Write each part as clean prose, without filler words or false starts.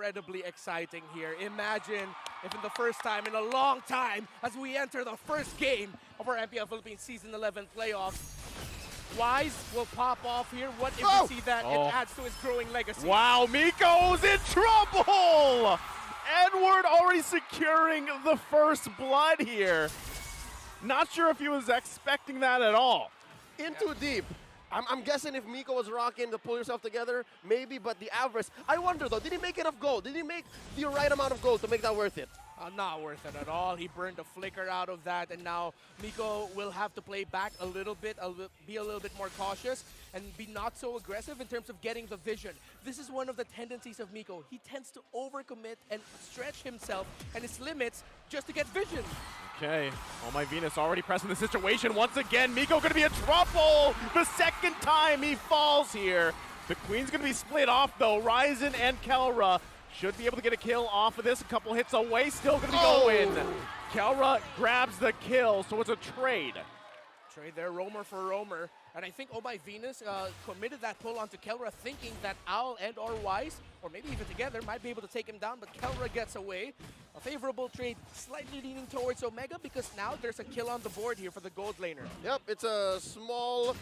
incredibly exciting here. Imagine if in the first time in a long time, as we enter the first game of our MPL Philippines Season 11 playoffs, Wise will pop off here. What if we see that it adds to his growing legacy? Wow, Miko's in trouble! Edward already securing the first blood here. Not sure if he was expecting that at all. In too deep. I'm guessing if Miko was rocking to pull yourself together, maybe, but the avarice. I wonder though, did he make enough gold? Did he make the right amount of gold to make that worth it? Not worth it at all. He burned a flicker out of that, and now Miko will have to play back a little bit, be a little bit more cautious, and be not so aggressive in terms of getting the vision. This is one of the tendencies of Miko. He tends to overcommit and stretch himself and his limits just to get vision. Okay, oh my Venus already pressing the situation once again. Miko gonna be in trouble! The second time he falls here. The Queen's gonna be split off though. Ryzen and Kelra should be able to get a kill off of this. A couple hits away, still gonna be going. Kelra grabs the kill, so it's a trade. Trade there, roamer for roamer. And I think Oh My Venus committed that pull onto Kelra thinking that Owl and or Wise, or maybe even together, might be able to take him down, but Kelra gets away. A favorable trade, slightly leaning towards Omega because now there's a kill on the board here for the gold laner. Yep, it's a small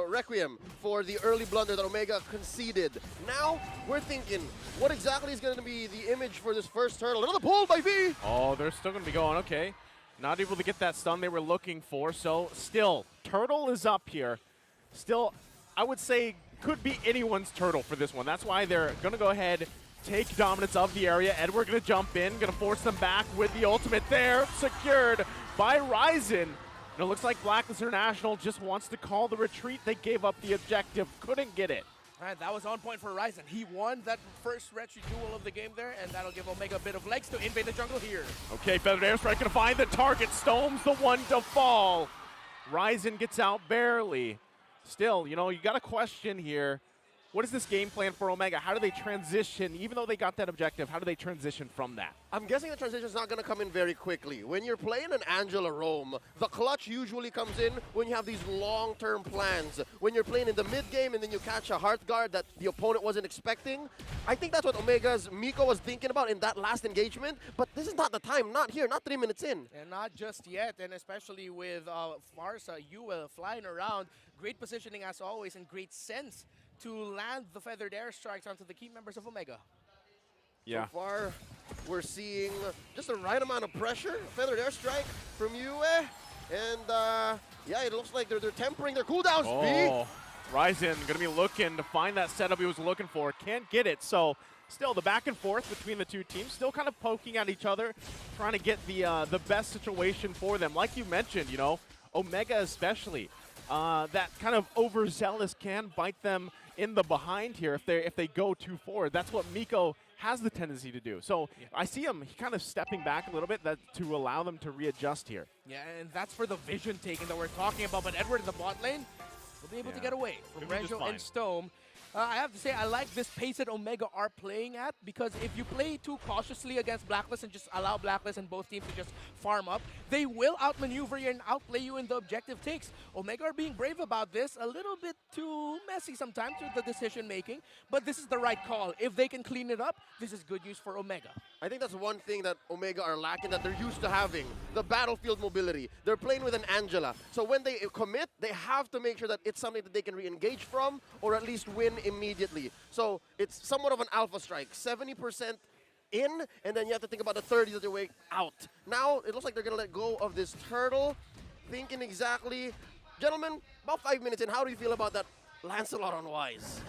requiem for the early blunder that Omega conceded. Now, we're thinking, what exactly is going to be the image for this first turtle? Another pull by V! Oh, they're still gonna be going, okay. Not able to get that stun they were looking for, so still, Turtle is up here. Still, I would say, could be anyone's Turtle for this one. That's why they're going to go ahead, take dominance of the area. Edward going to jump in, going to force them back with the ultimate there, secured by Ryzen. And it looks like Blacklist International just wants to call the retreat. They gave up the objective, couldn't get it. All right, that was on point for Ryzen. He won that first retry duel of the game there, and that'll give Omega a bit of legs to invade the jungle here. Okay, Feathered Airstrike going to find the target. Stone's the one to fall. Ryzen gets out barely. Still, you know, you got a question here. What is this game plan for Omega? How do they transition? Even though they got that objective, how do they transition from that? I'm guessing the transition is not going to come in very quickly. When you're playing an Angela roam, the clutch usually comes in when you have these long-term plans. When you're playing in the mid-game and then you catch a Heartguard that the opponent wasn't expecting. I think that's what Omega's Miko was thinking about in that last engagement, but this is not the time, not here, not 3 minutes in. And not just yet, and especially with Farsa, Yue flying around. Great positioning as always and great sense to land the feathered airstrikes onto the key members of Omega. Yeah. So far, we're seeing just the right amount of pressure. Feathered airstrike from Yue. And yeah, it looks like they're tempering their cooldowns. Oh, Ryzen going to be looking to find that setup he was looking for. Can't get it. So still the back and forth between the two teams, still kind of poking at each other, trying to get the best situation for them. Like you mentioned, you know, Omega especially, that kind of overzealous can bite them in the behind here if they go too forward. That's what Miko has the tendency to do. So yeah. I see him kind of stepping back a little bit to allow them to readjust here. Yeah, and that's for the vision taking that we're talking about. But Edward in the bot lane will be able to get away from Renjo and Stone. I have to say, I like this pace that Omega are playing at, because if you play too cautiously against Blacklist and just allow Blacklist and both teams to just farm up, they will outmaneuver you and outplay you in the objective takes. Omega are being brave about this, a little bit too messy sometimes with the decision making, but this is the right call. If they can clean it up, this is good news for Omega. I think that's one thing that Omega are lacking that they're used to having, the battlefield mobility. They're playing with an Angela, so when they commit, they have to make sure that it's something that they can re-engage from, or at least win immediately. So it's somewhat of an alpha strike, 70% in, and then you have to think about the 30 that they're way out. Now it looks like they're going to let go of this turtle, thinking exactly. Gentlemen, about 5 minutes in, how do you feel about that Lancelot on Wise?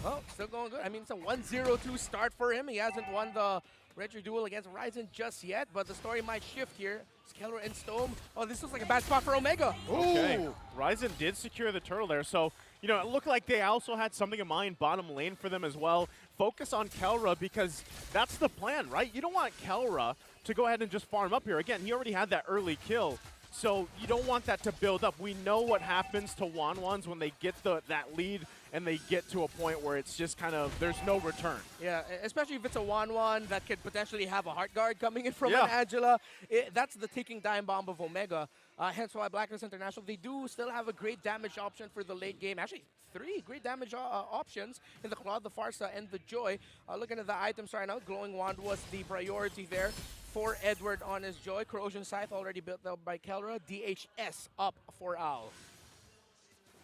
Well, still going good. I mean, it's a 1-0-2 start for him. He hasn't won the retro duel against Ryzen just yet, but the story might shift here. Kelra and Stone. Oh, this looks like a bad spot for Omega. Okay. Ryzen did secure the turtle there, so, you know, it looked like they also had something in mind bottom lane for them as well. Focus on Kelra because that's the plan, right? You don't want Kelra to go ahead and just farm up here. Again, he already had that early kill. So you don't want that to build up. We know what happens to Wanwans when they get that lead and they get to a point where it's just kind of, there's no return. Yeah, especially if it's a Wanwan that could potentially have a Heartguard coming in from an Angela. That's the ticking time bomb of Omega. Hence why Blacklist International, they do still have a great damage option for the late game. Actually, 3 great damage options in the Claude, the Farsa, and the Joy. Looking at the items right now, Glowing Wand was the priority there for Edward on his Joy. Corrosion Scythe already built up by Kelra. DHS up for Owl.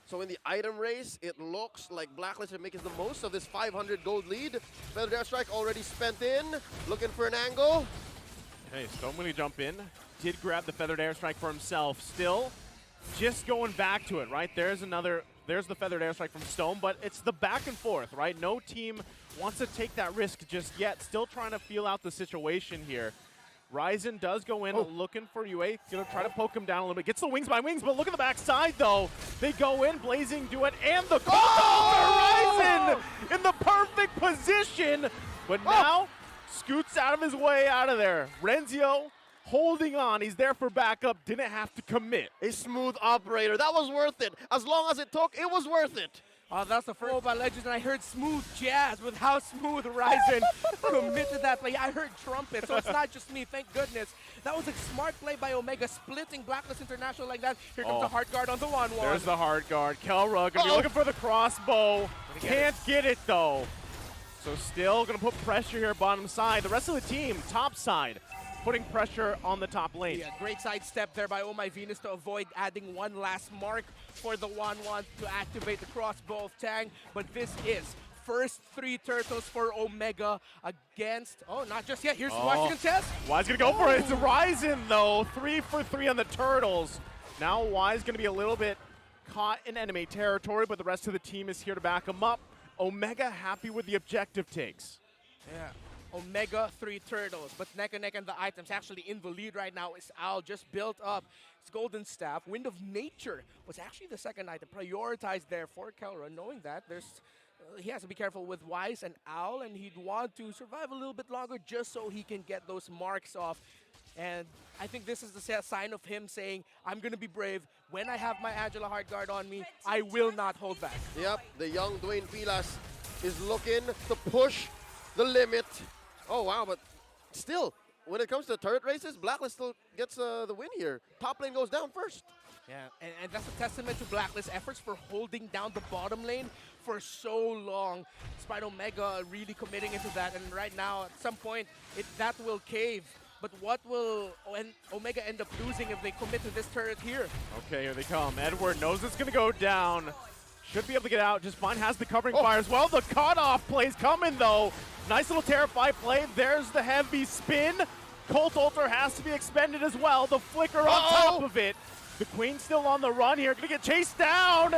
So in the item race, it looks like Blacklist are making the most of this 500 gold lead. Feathered Airstrike already spent in, looking for an angle. Hey, Stone when he jump in, did grab the Feathered Airstrike for himself. Still, just going back to it, right? There's the Feathered Airstrike from Stone, but it's the back and forth, right? No team wants to take that risk just yet. Still trying to feel out the situation here. Ryzen does go in looking for UA. Gonna try to poke him down a little bit. Gets the wings by wings, but look at the backside though. They go in, Blazing Duet, and the Ryzen in the perfect position. But now, scoots out of his way out of there. Renzio holding on. He's there for backup. Didn't have to commit. A smooth operator. That was worth it. As long as it took, it was worth it. That's the first by Legends, and I heard smooth jazz with how smooth Ryzen committed that play. I heard trumpet, so it's not just me, thank goodness. That was a smart play by Omega, splitting Blacklist International like that. Here comes the Heart Guard on the 1-1. There's the Heart Guard. Kelra gonna be looking for the crossbow. Can't get it though. So still gonna put pressure here bottom side. The rest of the team, top side, putting pressure on the top lane. Yeah, great sidestep there by Oh My Venus to avoid adding one last mark for the 1-1 to activate the crossbow of Tang. But this is first 3 turtles for Omega against, not just yet. Here's Wise to contest. Wise gonna go for it. It's Ryzen though. 3 for 3 on the turtles. Now Wise gonna be a little bit caught in enemy territory, but the rest of the team is here to back him up. Omega happy with the objective takes. Yeah. Omega 3 turtles, but neck and neck and the items actually in the lead right now is Owl, just built up his Golden Staff. Wind of Nature was actually the second item, prioritized there for Kelra, knowing that he has to be careful with Wise and Owl, and he'd want to survive a little bit longer just so he can get those marks off. And I think this is the sign of him saying, I'm going to be brave. When I have my Angela Heart Guard on me, I will not hold back. Yep, the young Dwayne Pilas is looking to push the limit. Oh, wow, but still, when it comes to turret races, Blacklist still gets the win here. Top lane goes down first. Yeah, and that's a testament to Blacklist efforts for holding down the bottom lane for so long. Despite Omega really committing into that, and right now, at some point, that will cave. But what will Omega end up losing if they commit to this turret here? Okay, here they come. Edward knows it's going to go down. Should be able to get out just fine. Has the covering fire as well. The cutoff play's coming, though. Nice little Terrify play. There's the heavy spin. Colt Ultra has to be expended as well. The flicker on top of it. The Queen's still on the run here. Gonna get chased down.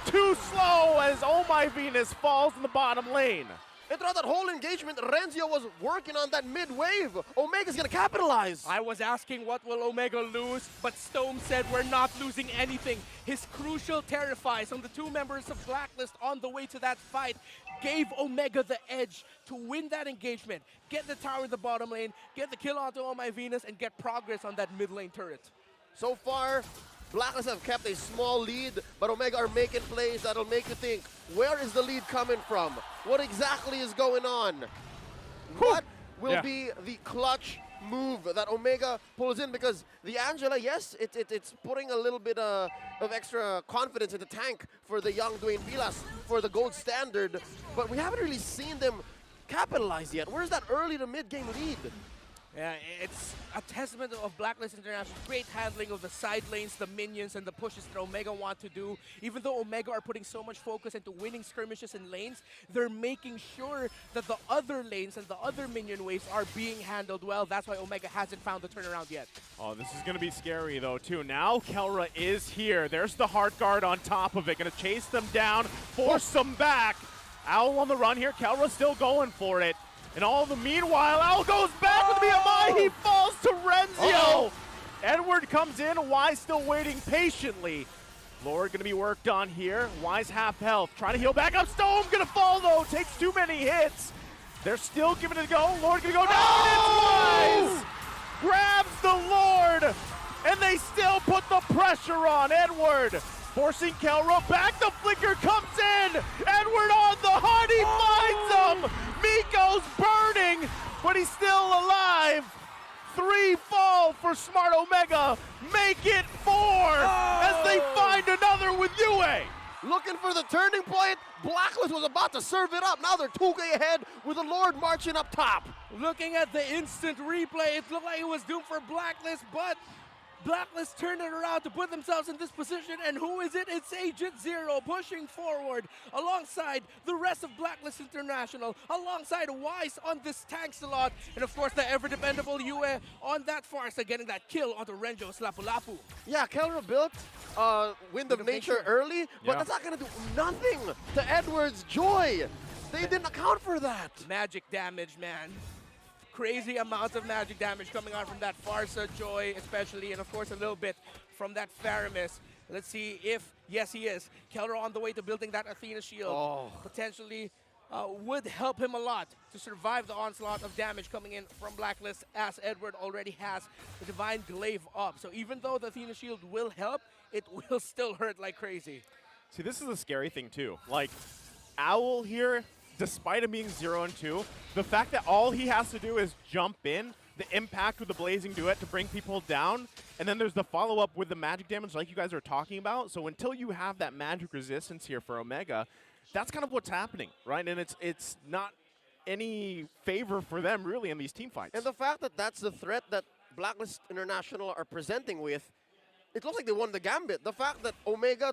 Too slow as Oh My Venus falls in the bottom lane. And throughout that whole engagement, Renzio was working on that mid-wave. Omega's gonna capitalize. I was asking what will Omega lose, but Stone said we're not losing anything. His crucial Terrifies from the 2 members of Blacklist on the way to that fight gave Omega the edge to win that engagement, get the tower in the bottom lane, get the kill onto Oh My Venus, and get progress on that mid lane turret. So far, Blacklist have kept a small lead, but Omega are making plays that'll make you think, where is the lead coming from? What exactly is going on? What will be the clutch move that Omega pulls in? Because the Angela, yes, it's putting a little bit of extra confidence in the tank for the young Dwayne Pilas for the gold standard, but we haven't really seen them capitalize yet. Where's that early to mid-game lead? Yeah, it's a testament of Blacklist International's great handling of the side lanes, the minions, and the pushes that Omega want to do. Even though Omega are putting so much focus into winning skirmishes and lanes, they're making sure that the other lanes and the other minion waves are being handled well. That's why Omega hasn't found the turnaround yet. Oh, this is going to be scary, though, too. Now Kelra is here. There's the Heart Guard on top of it. Going to chase them down, force them back. Owl on the run here. Kelra still going for it. And all the meanwhile, Owl goes back with the BMI. He falls to Renzio. Edward comes in. Wise still waiting patiently. Lord going to be worked on here. Wise half health. Trying to heal back up. Stone going to fall, though. Takes too many hits. They're still giving it a go. Lord going to go down. It's Wise. Grabs the Lord. And they still put the pressure on Edward. Forcing Kelra back. The flicker comes in. Edward on the heart. He finds him. Miko's burning, but he's still alive. 3 fall for Smart Omega. Make it 4 as they find another with Yue. Looking for the turning point. Blacklist was about to serve it up. Now they're 2K ahead with the Lord marching up top. Looking at the instant replay, it looked like it was doomed for Blacklist, but Blacklist turned it around to put themselves in this position, and who is it? It's Agent Zero pushing forward alongside the rest of Blacklist International, alongside Wise on this Lancelot, and of course the ever-dependable Yue on that far side, getting that kill onto Renjo's Lapu-Lapu. Yeah, Kelra built Wind of Nature early, but that's not going to do nothing to Edward's Joy. They didn't account for that. Magic damage, man. Crazy amounts of magic damage coming out from that Farsa Joy especially, and of course a little bit from that Faramis. Let's see if, yes he is, Kelra on the way to building that Athena shield. Potentially would help him a lot to survive the onslaught of damage coming in from Blacklist, as Edward already has the Divine Glaive up. So even though the Athena shield will help, it will still hurt like crazy. See, this is a scary thing too. Like, Owl here, despite him being 0-2, the fact that all he has to do is jump in, the impact with the Blazing Duet to bring people down, and then there's the follow-up with the magic damage like you guys are talking about. So until you have that magic resistance here for Omega, that's kind of what's happening, right? And it's not any favor for them really in these team fights. And the fact that that's the threat that Blacklist International are presenting with, it looks like they won the gambit. The fact that Omega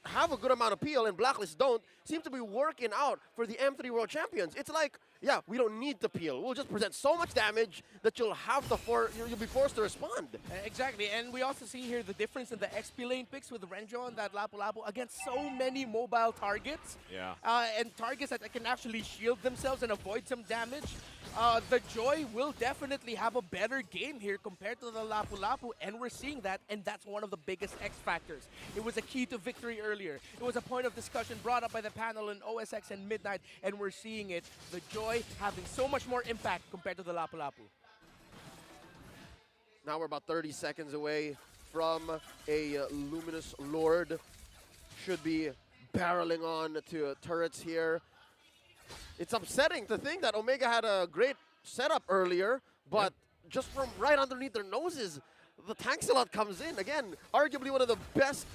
have a good amount of PL and Blacklist don't seem to be working out for the M3 World Champions. It's like, yeah, we don't need the PL. We'll just present so much damage that you'll have to you'll be forced to respond. Exactly, and we also see here the difference in the XP lane picks with Renjo and that Lapu-Lapu against so many mobile targets. Yeah. And targets that can actually shield themselves and avoid some damage. The Joy will definitely have a better game here compared to the Lapu-Lapu, and we're seeing that, and that's one of the biggest X factors. It was a key to victory earlier. It was a point of discussion brought up by the panel in OSX and Midnight, and we're seeing it. The Joy having so much more impact compared to the Lapu-Lapu. Now we're about 30 seconds away from a Luminous Lord. Should be barreling on to turrets here. It's upsetting to think that Omega had a great setup earlier, but just from right underneath their noses, the Lancelot comes in. Again, arguably one of the best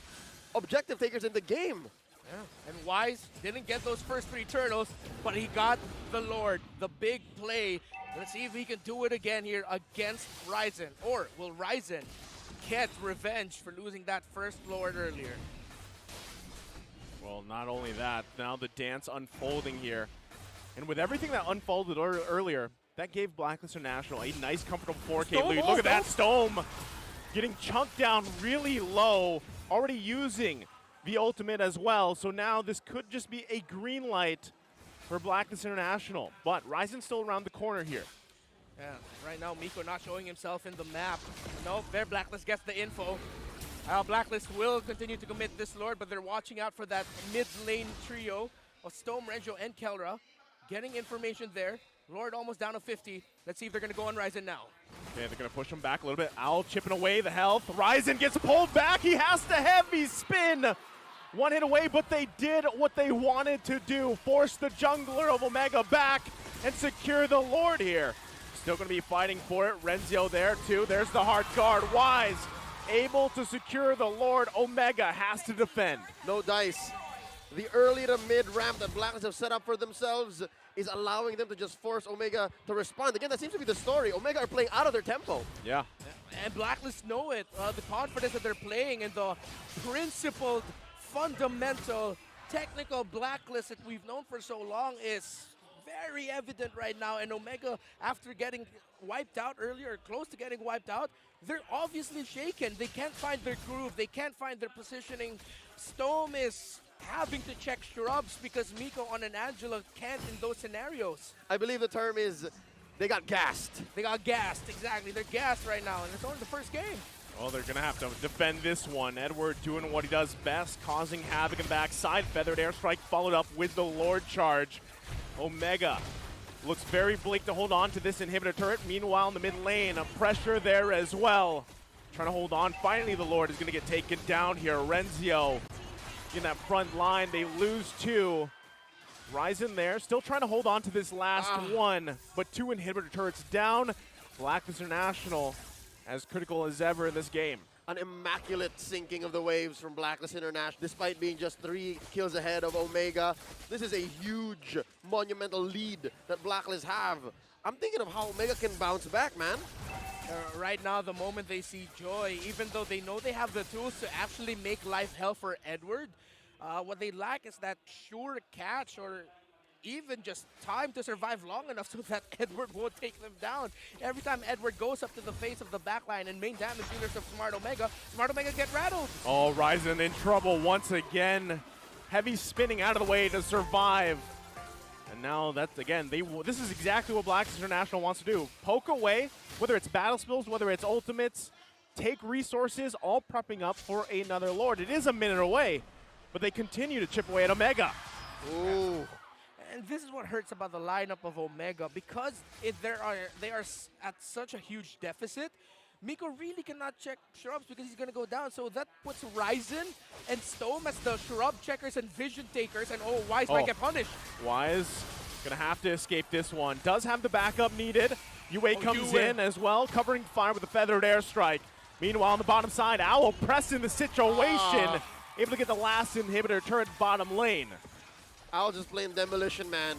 objective takers in the game. Yeah. And Wise didn't get those first 3 turtles, but he got the Lord, the big play. Let's see if he can do it again here against Ryzen. Or will Ryzen get revenge for losing that first Lord earlier? Well, not only that, now the dance unfolding here. And with everything that unfolded earlier, that gave Blacklist International a nice, comfortable 4K lead. Look at that, Stome getting chunked down really low, already using the ultimate as well. So now this could just be a green light for Blacklist International. But Ryzen's still around the corner here. Yeah, right now Miko not showing himself in the map. Nope, there Blacklist gets the info. Blacklist will continue to commit this Lord, but they're watching out for that mid lane trio of Stome, Renjo, and Kelra. Getting information there. Lord almost down to 50. Let's see if they're going to go on Ryzen now. Okay, they're going to push him back a little bit. Owl chipping away the health. Ryzen gets pulled back. He has to heavy spin. One hit away, but they did what they wanted to do. Force the jungler of Omega back and secure the Lord here. Still going to be fighting for it. Renzio there too. There's the hard guard. Wise able to secure the Lord. Omega has to defend. No dice. The early to mid ramp that Blacklist have set up for themselves is allowing them to just force Omega to respond. Again, that seems to be the story. Omega are playing out of their tempo. Yeah. And Blacklist know it. The confidence that they're playing and the principled, fundamental, technical Blacklist that we've known for so long is very evident right now. And Omega, after getting wiped out earlier, close to getting wiped out, they're obviously shaken. They can't find their groove. They can't find their positioning. Stome is having to check shrubs because Miko on an Angela can't in those scenarios. I believe the term is they got gassed. They got gassed, exactly. They're gassed right now, and it's only the first game. Well, they're going to have to defend this one. Edward doing what he does best, causing havoc in backside. Feathered airstrike followed up with the Lord charge. Omega looks very bleak to hold on to this inhibitor turret. Meanwhile, in the mid lane, a pressure there as well. Trying to hold on. Finally, the Lord is going to get taken down here. Renzio in that front line. They lose 2. Ryzen there, still trying to hold on to this last one, but 2 inhibitor turrets down. Blacklist International as critical as ever in this game. An immaculate sinking of the waves from Blacklist International, despite being just 3 kills ahead of Omega. This is a huge, monumental lead that Blacklist have. I'm thinking of how Omega can bounce back, man. Right now, the moment they see Joy, even though they know they have the tools to actually make life hell for Edward, what they lack is that sure catch or even just time to survive long enough so that Edward won't take them down. Every time Edward goes up to the face of the backline and main damage dealers of Smart Omega get rattled. Oh, Ryzen in trouble once again. Heavy spinning out of the way to survive. And now that's, again, this is exactly what Blacklist International wants to do. Poke away, whether it's battle spills, whether it's ultimates, take resources, all prepping up for another Lord. It is a minute away, but they continue to chip away at Omega. Ooh. And this is what hurts about the lineup of Omega, because they are at such a huge deficit. Miko really cannot check Shrubs because he's going to go down, so that puts Ryzen and Stome as the Shrub checkers and Vision takers, and Wise might get punished. Wise going to have to escape this one. Does have the backup needed. Yue comes in as well, covering fire with a feathered airstrike. Meanwhile, on the bottom side, Owl pressing the situation, able to get the last inhibitor turret bottom lane. Owl just playing Demolition Man.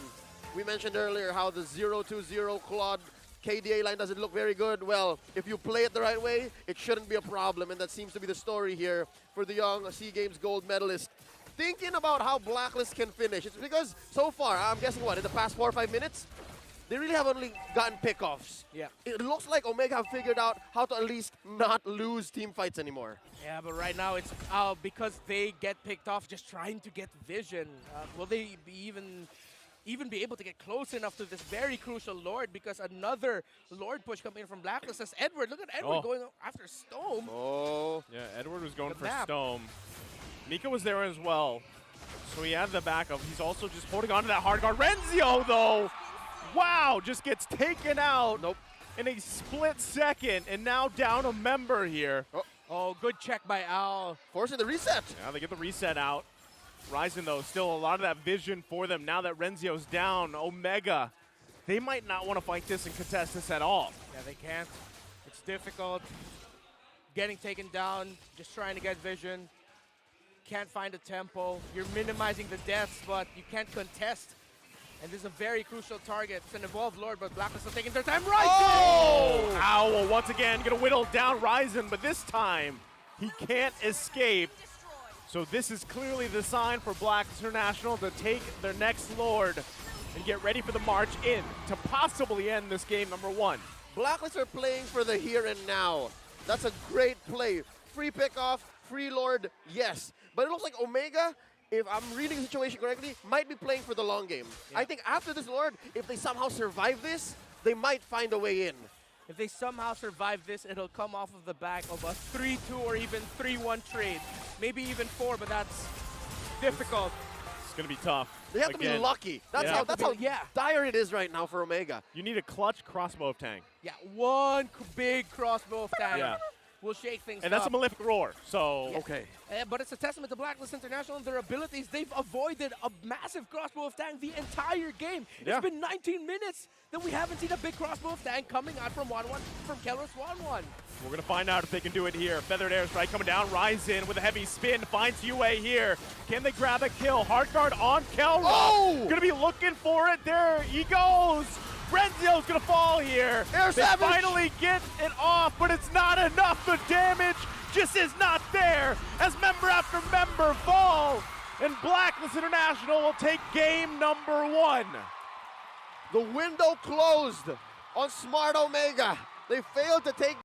We mentioned earlier how the 0-2-0 Claude KDA line doesn't look very good. Well, if you play it the right way, it shouldn't be a problem, and that seems to be the story here for the young SEA Games gold medalist. Thinking about how Blacklist can finish, it's because so far, I'm guessing what, in the past 4 or 5 minutes, they really have only gotten pickoffs. Yeah. It looks like Omega have figured out how to at least not lose team fights anymore. Yeah, but right now it's because they get picked off just trying to get Vision. Will they even be able to get close enough to this very crucial Lord, because another Lord push coming in from Blacklist as Edward. Look at Edward going after Stome. Oh. Yeah, Edward was going for Stome. Miko was there as well, so he had the backup. He's also just holding on to that hard guard. Renzio, though, wow, just gets taken out in a split second, and now down a member here. Oh, good check by Owl. Forcing the reset. Yeah, they get the reset out. Ryzen, though, still a lot of that vision for them now that Renzio's down. Omega, they might not want to fight this and contest this at all. Yeah, they can't. It's difficult. Getting taken down, just trying to get vision. Can't find a tempo. You're minimizing the deaths, but you can't contest. And this is a very crucial target. It's an evolved Lord, but Blacklist is taking their time. Ryzen! Oh! Owl once again gonna whittle down Ryzen, but this time he can't escape. So this is clearly the sign for Blacklist International to take their next Lord and get ready for the march in to possibly end this game number 1. Blacklist are playing for the here and now. That's a great play. Free pickoff, free Lord, yes. But it looks like Omega, if I'm reading the situation correctly, might be playing for the long game. Yeah. I think after this Lord, if they somehow survive this, they might find a way in. If they somehow survive this, it'll come off of the back of a 3-2 or even 3-1 trade. Maybe even 4, but that's difficult. It's going to be tough. They have to be lucky. That's how dire it is right now for Omega. You need a clutch crossbow of Tang. Yeah, one big crossbow of Tang. Yeah. Will shake things And that's a Malefic Roar, so... Yeah. Okay. But it's a testament to Blacklist International and their abilities. They've avoided a massive crossbow of Tang the entire game. Yeah. It's been 19 minutes that we haven't seen a big crossbow of Tang coming out from Kelros 1-1. We're going to find out if they can do it here. Feathered Airstrike coming down. Ryzen with a heavy spin finds Yue here. Can they grab a kill? Hard guard on Kelros. Oh! Going to be looking for it. There he goes. Renzio's gonna fall here. They finally get it off, but it's not enough. The damage just is not there as member after member fall. And Blacklist International will take game number 1. The window closed on Smart Omega. They failed to take